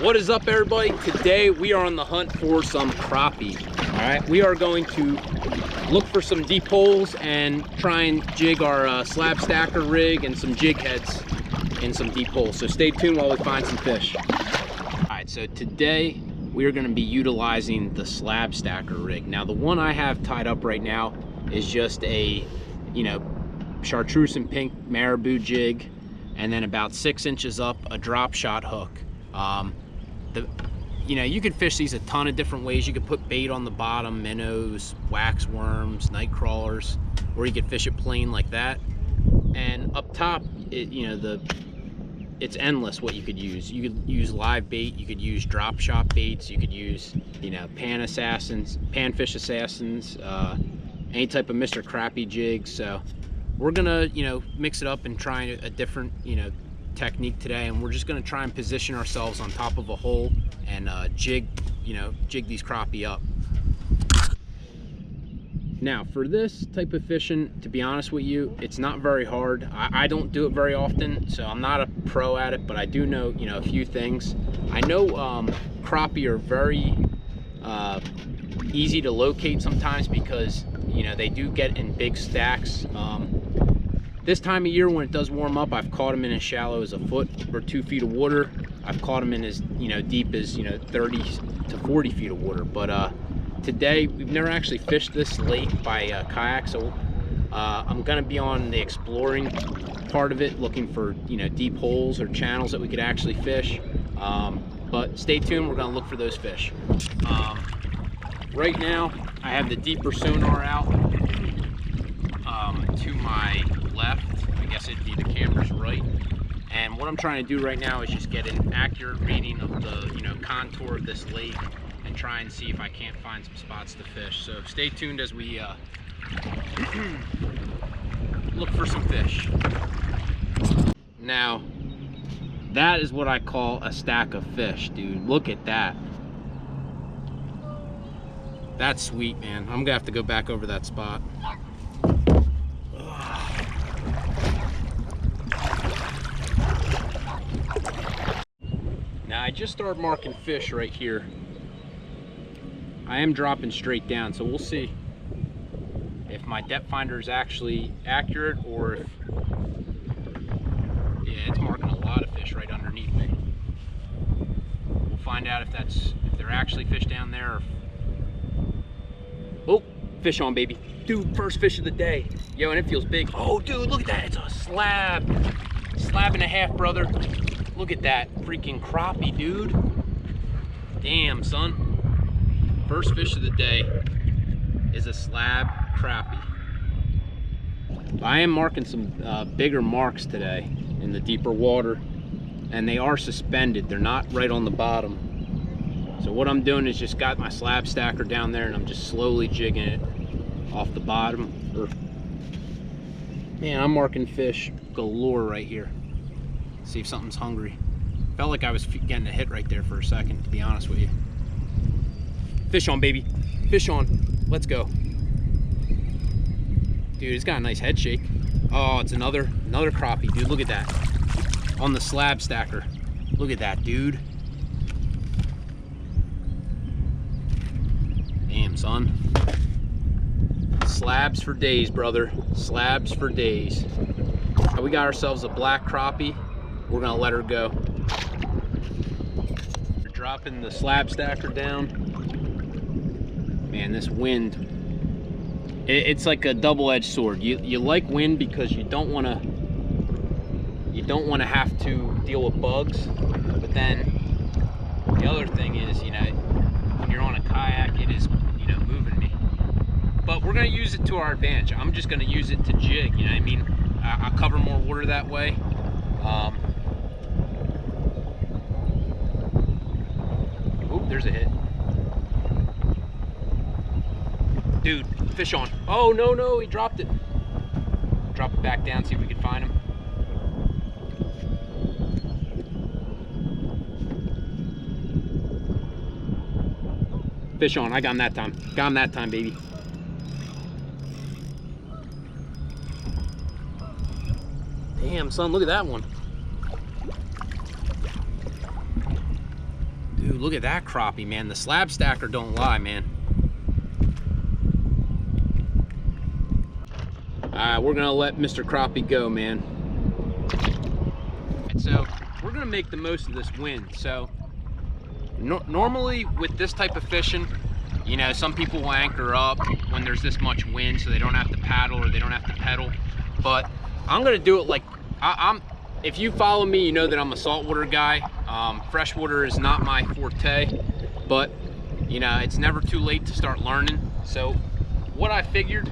What is up, everybody? Today we are on the hunt for some crappie. All right, we are going to look for some deep holes and try and jig our slab stacker rig and some jig heads in some deep holes. So stay tuned while we find some fish. All right, so today we are going to be utilizing the slab stacker rig. Now the one I have tied up right now is just a, chartreuse and pink marabou jig, and then about 6 inches up a drop shot hook. You could fish these a ton of different ways. You could put bait on the bottom, minnows, wax worms, night crawlers, or you could fish it plain like that. And up top, it's endless what you could use. You could use live bait, you could use drop shot baits, you could use, panfish assassins, any type of Mr. Crappie jigs. So we're gonna, mix it up and try a different, technique today, and we're just going to try and position ourselves on top of a hole and jig these crappie up. Now for this type of fishing, to be honest with you, it's not very hard. I don't do it very often, so I'm not a pro at it, but I do know a few things. I know crappie are very easy to locate sometimes because they do get in big stacks. This time of year when it does warm up, I've caught them in as shallow as a foot or 2 feet of water. I've caught them in as deep as 30 to 40 feet of water. But today we've never actually fished this lake by kayak, so I'm gonna be on the exploring part of it, looking for deep holes or channels that we could actually fish. But stay tuned, we're gonna look for those fish. Right now I have the deeper sonar out to my left. I guess it'd be the camera's right, and what I'm trying to do right now is just get an accurate reading of the contour of this lake and try and see if I can't find some spots to fish. So stay tuned as we look for some fish. Now that is what I call a stack of fish, dude. Look at that. That's sweet, man. I'm gonna have to go back over that spot. Now I just started marking fish right here. I am dropping straight down, so we'll see if my depth finder is actually accurate or if, yeah, it's marking a lot of fish right underneath me. We'll find out if they're actually fish down there. Oh, fish on, baby. Dude, first fish of the day. Yo, and it feels big. Oh, dude, look at that. It's a slab and a half, brother. Look at that freaking crappie, dude. Damn, son. First fish of the day is a slab crappie. I am marking some bigger marks today in the deeper water, and they are suspended. They're not right on the bottom. So what I'm doing is just got my slab stacker down there, and I'm just slowly jigging it off the bottom. Man, I'm marking fish galore right here. See if something's hungry. Felt like I was getting a hit right there for a second, to be honest with you. Fish on, baby. Fish on. Let's go. Dude, it's got a nice head shake. Oh, it's another crappie, dude. Look at that. On the slab stacker. Look at that, dude. Damn, son. Slabs for days, brother. Slabs for days. We got ourselves a black crappie. We're gonna let her go. We're dropping the slab stacker down. Man, this wind, it's like a double-edged sword. You like wind because you don't want to have to deal with bugs, but then the other thing is, when you're on a kayak, it is moving me. But we're gonna use it to our advantage. I'm just gonna use it to jig. You know what I mean? I'll cover more water that way. There's a hit. Dude, fish on. Oh, no, he dropped it. Drop it back down, see if we can find him. Fish on, I got him that time. Got him that time, baby. Damn, son, look at that one. Dude, look at that crappie, man. The slab stacker don't lie, man. We're gonna let Mr. Crappie go, man. And so we're gonna make the most of this wind. So normally with this type of fishing, you know, some people will anchor up when there's this much wind so they don't have to paddle or they don't have to pedal. But I'm gonna do it like if you follow me, you know that I'm a saltwater guy. Freshwater is not my forte, but you know, it's never too late to start learning. So what I figured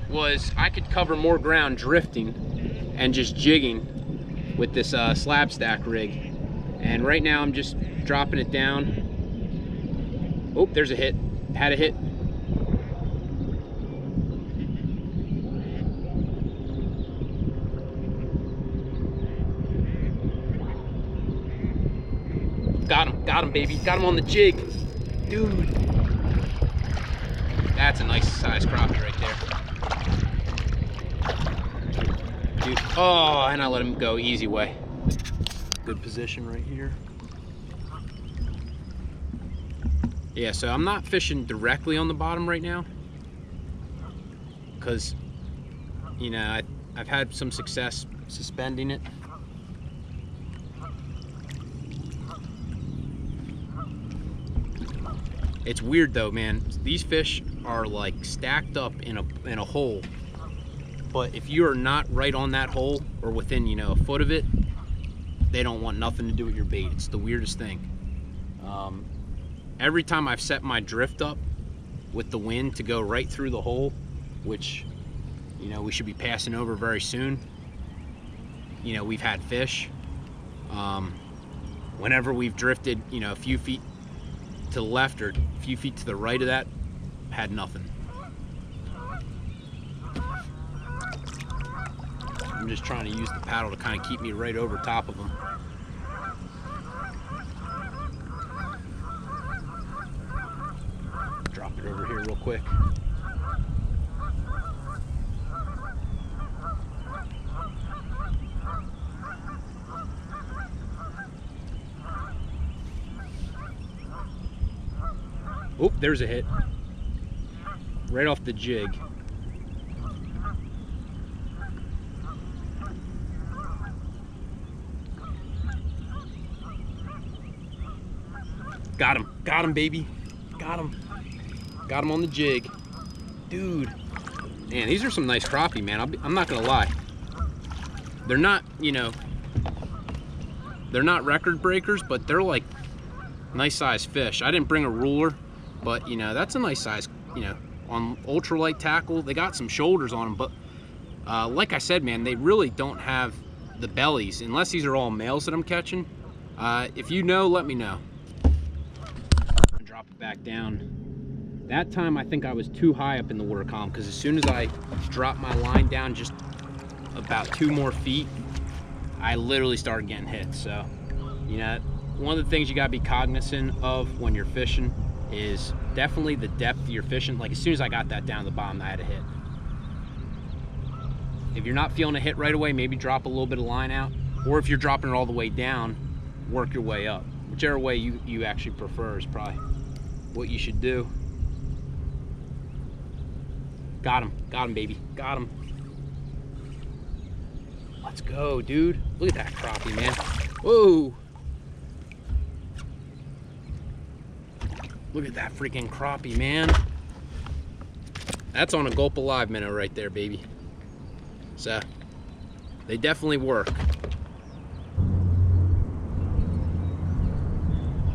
was I could cover more ground drifting and just jigging with this slab stack rig. And right now I'm just dropping it down. Oh, there's a hit. Had a hit. Got him, baby. Got him on the jig. Dude. That's a nice size crappie right there. Dude. Oh, and I let him go easy way. Good position right here. Yeah, so I'm not fishing directly on the bottom right now because, you know, I've had some success suspending it. It's weird though, man. These fish are like stacked up in a hole, but if you are not right on that hole or within, you know, a foot of it, they don't want nothing to do with your bait. It's the weirdest thing. Every time I've set my drift up with the wind to go right through the hole, which, you know, we should be passing over very soon, you know, we've had fish. Whenever we've drifted, you know, a few feet to the left or a few feet to the right of that, had nothing. I'm just trying to use the paddle to kind of keep me right over top of them. Drop it over here real quick. Oh, there's a hit. Right off the jig. Got him, baby. Got him on the jig. Dude, man, these are some nice crappie, man. I'm not gonna lie. They're not, you know, they're not record breakers, but they're like nice size fish. I didn't bring a ruler, but you know, that's a nice size, you know, on ultralight tackle. They got some shoulders on them, but like I said, man, they really don't have the bellies, unless these are all males that I'm catching. If you know, let me know. Drop it back down. That time I think I was too high up in the water column, because as soon as I dropped my line down just about 2 more feet, I literally started getting hit. So, you know, one of the things you gotta be cognizant of when you're fishing is definitely the depth of your fishing. Like as soon as I got that down to the bottom, I had a hit. If you're not feeling a hit right away, maybe drop a little bit of line out, or if you're dropping it all the way down, work your way up. Whichever way you actually prefer is probably what you should do. Got him, baby, got him. Let's go, dude. Look at that crappie, man. Whoa. Look at that freaking crappie, man. That's on a Gulp Alive minnow right there, baby. So, they definitely work.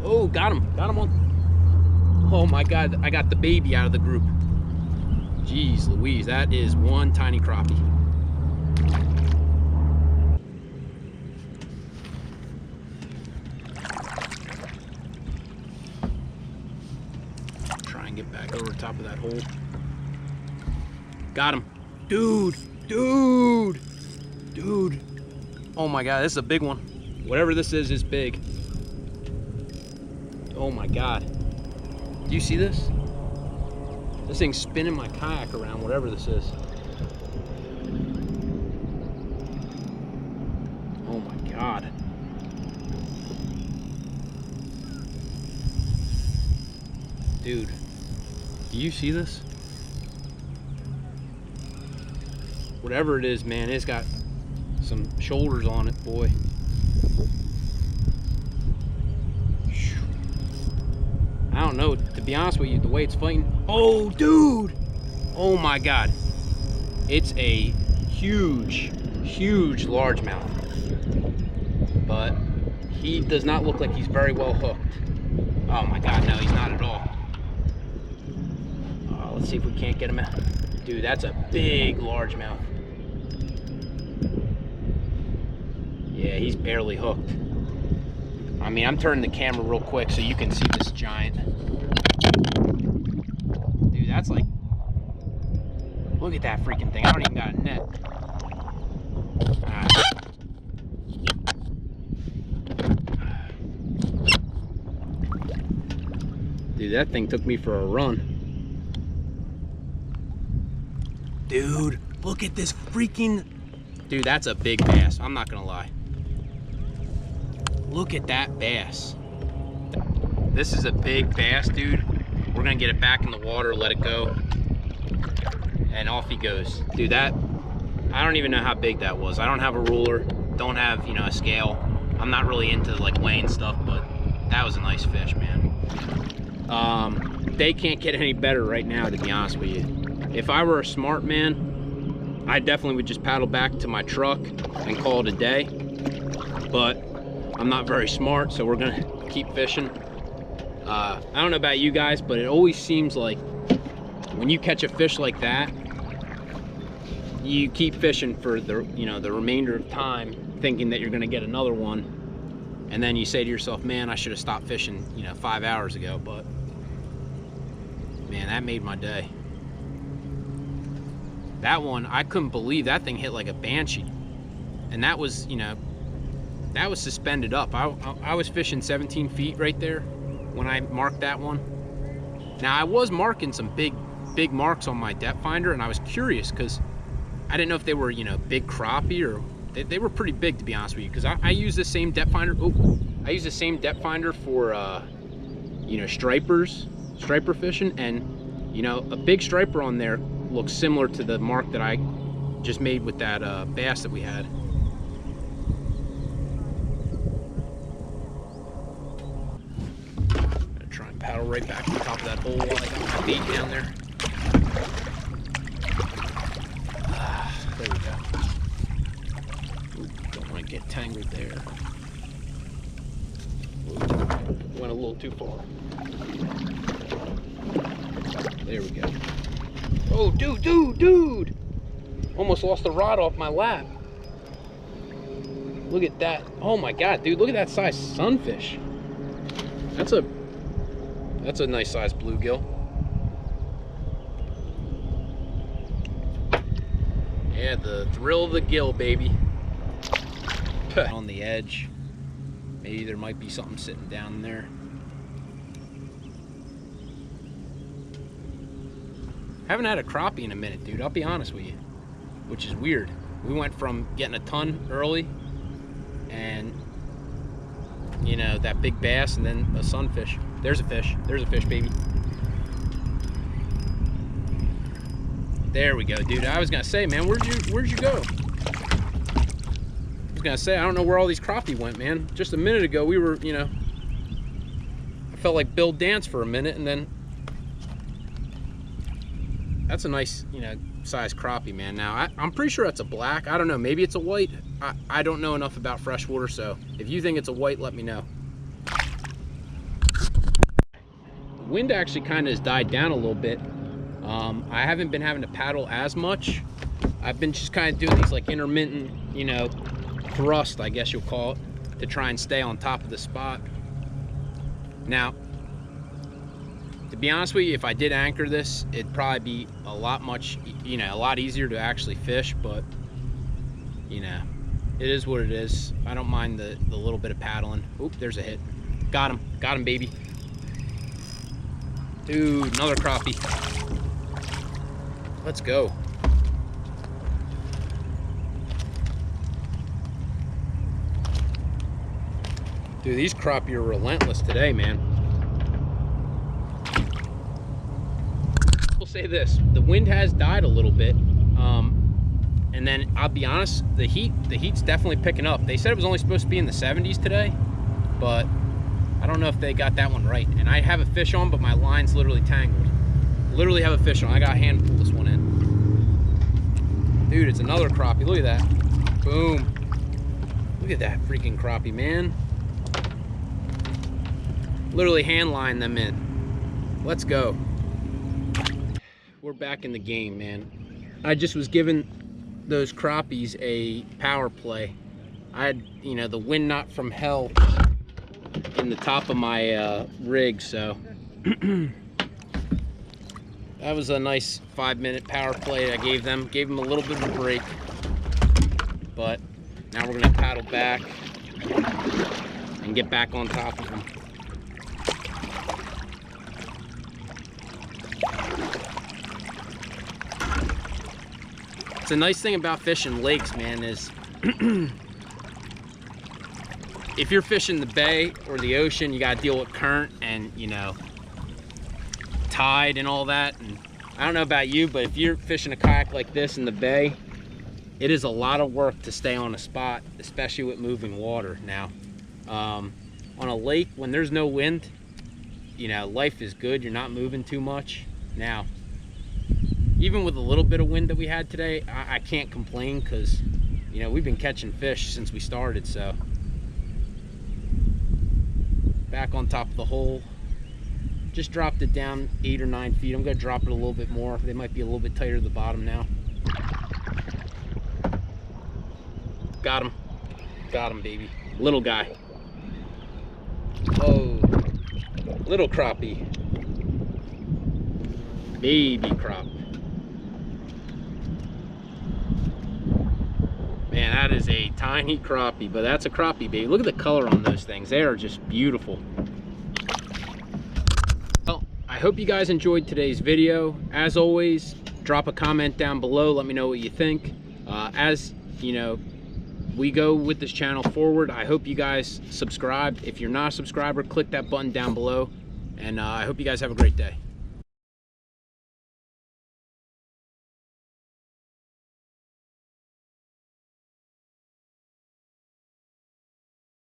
Oh, got him on. Oh my God, I got the baby out of the group. Jeez Louise, that is one tiny crappie. Try and get back over the top of that hole. Got him. Dude. Oh my God, this is a big one. Whatever this is big. Oh my God. Do you see this? This thing's spinning my kayak around, whatever this is. Oh my God. Dude, do you see this? Whatever it is, man, it's got some shoulders on it, boy. I don't know, to be honest with you, the way it's fighting. Oh, dude! Oh my God. It's a huge, huge largemouth. But he does not look like he's very well hooked. Oh my God, no, he's not at all. Let's see if we can't get him out. Dude, that's a big largemouth. Yeah, he's barely hooked. I mean, I'm turning the camera real quick so you can see this giant. Dude, that's like, look at that freaking thing. I don't even got a net. Dude, that thing took me for a run. Dude, look at this freaking... Dude, that's a big bass. I'm not gonna lie. Look at that bass. This is a big bass, dude. We're gonna get it back in the water, let it go. And off he goes. Dude, that... I don't even know how big that was. I don't have a ruler. Don't have, you know, a scale. I'm not really into, like, weighing stuff, but that was a nice fish, man. They can't get any better right now, to be honest with you. If I were a smart man, I definitely would just paddle back to my truck and call it a day. But I'm not very smart, so we're gonna keep fishing. I don't know about you guys, but it always seems like when you catch a fish like that, you keep fishing for the, you know, the remainder of time, thinking that you're gonna get another one. And then you say to yourself, man, I should have stopped fishing, you know, 5 hours ago. But man, that made my day. That one, I couldn't believe that thing hit like a banshee. And that was, you know, that was suspended up. I was fishing 17 feet right there when I marked that one. Now, I was marking some big marks on my depth finder, and I was curious because I didn't know if they were, you know, big crappie or they were pretty big, to be honest with you, because I use the same depth finder. Oh, I use the same depth finder for, you know, striper fishing, and, you know, a big striper on there looks similar to the mark that I just made with that bass that we had. I'm gonna try and paddle right back to the top of that hole while I got my bait down there. There we go. Ooh, don't want to get tangled there. Ooh, went a little too far. There we go. Oh, dude! Almost lost the rod off my lap. Look at that. Oh my God, dude, look at that size sunfish. That's a nice size bluegill. Yeah, the thrill of the gill, baby. On the edge. Maybe there might be something sitting down there. Haven't had a crappie in a minute, dude, I'll be honest with you, which is weird. We went from getting a ton early and, you know, that big bass, and then a sunfish. There's a fish, baby. There we go, dude. I was gonna say, man, where'd you go? I was gonna say, I don't know where all these crappie went, man. Just a minute ago, we were, you know, I felt like Bill Dance for a minute, and then that's a nice, you know, size crappie, man. Now, I'm pretty sure that's a black. I don't know, maybe it's a white. I don't know enough about freshwater, so if you think it's a white, let me know. The wind actually kind of has died down a little bit. I haven't been having to paddle as much. I've been just kind of doing these like intermittent, you know, thrust, I guess you'll call it, to try and stay on top of the spot. Now, to be honest with you, if I did anchor this, it'd probably be a lot easier to actually fish, but, you know, it is what it is. I don't mind the little bit of paddling. Oop, there's a hit. Got him, baby. Dude, another crappie. Let's go. Dude, these crappie are relentless today, man. say this, the wind has died a little bit, and then I'll be honest, the heat's definitely picking up. They said it was only supposed to be in the 70s today, but I don't know if they got that one right. And I have a fish on, but my line's literally tangled. Literally have a fish on. I got to hand pull this one in. Dude, it's another crappie. Look at that. Boom. Look at that freaking crappie, man. Literally hand line them in. Let's go. We're back in the game, man. I just was giving those crappies a power play. I had, you know, the wind knot from hell in the top of my rig, so that was a nice 5-minute power play I gave them. Gave them a little bit of a break, but now we're gonna paddle back and get back on top of them. It's a nice thing about fishing lakes, man, is if you're fishing the bay or the ocean, you gotta deal with current and, you know, tide and all that. And I don't know about you, but if you're fishing a kayak like this in the bay, it is a lot of work to stay on a spot, especially with moving water. Now, on a lake, when there's no wind, you know, life is good. You're not moving too much. Now, even with a little bit of wind that we had today, I can't complain because, you know, we've been catching fish since we started. So back on top of the hole, just dropped it down 8 or 9 feet. I'm gonna drop it a little bit more. They might be a little bit tighter at the bottom now. Got him, baby. Little guy. Oh, little crappie. Baby crop. Man, that is a tiny crappie, but that's a crappie, baby. Look at the color on those things. They are just beautiful. Well, I hope you guys enjoyed today's video. As always, drop a comment down below. Let me know what you think. As you know, we go with this channel forward. I hope you guys subscribe. If you're not a subscriber, click that button down below. And I hope you guys have a great day.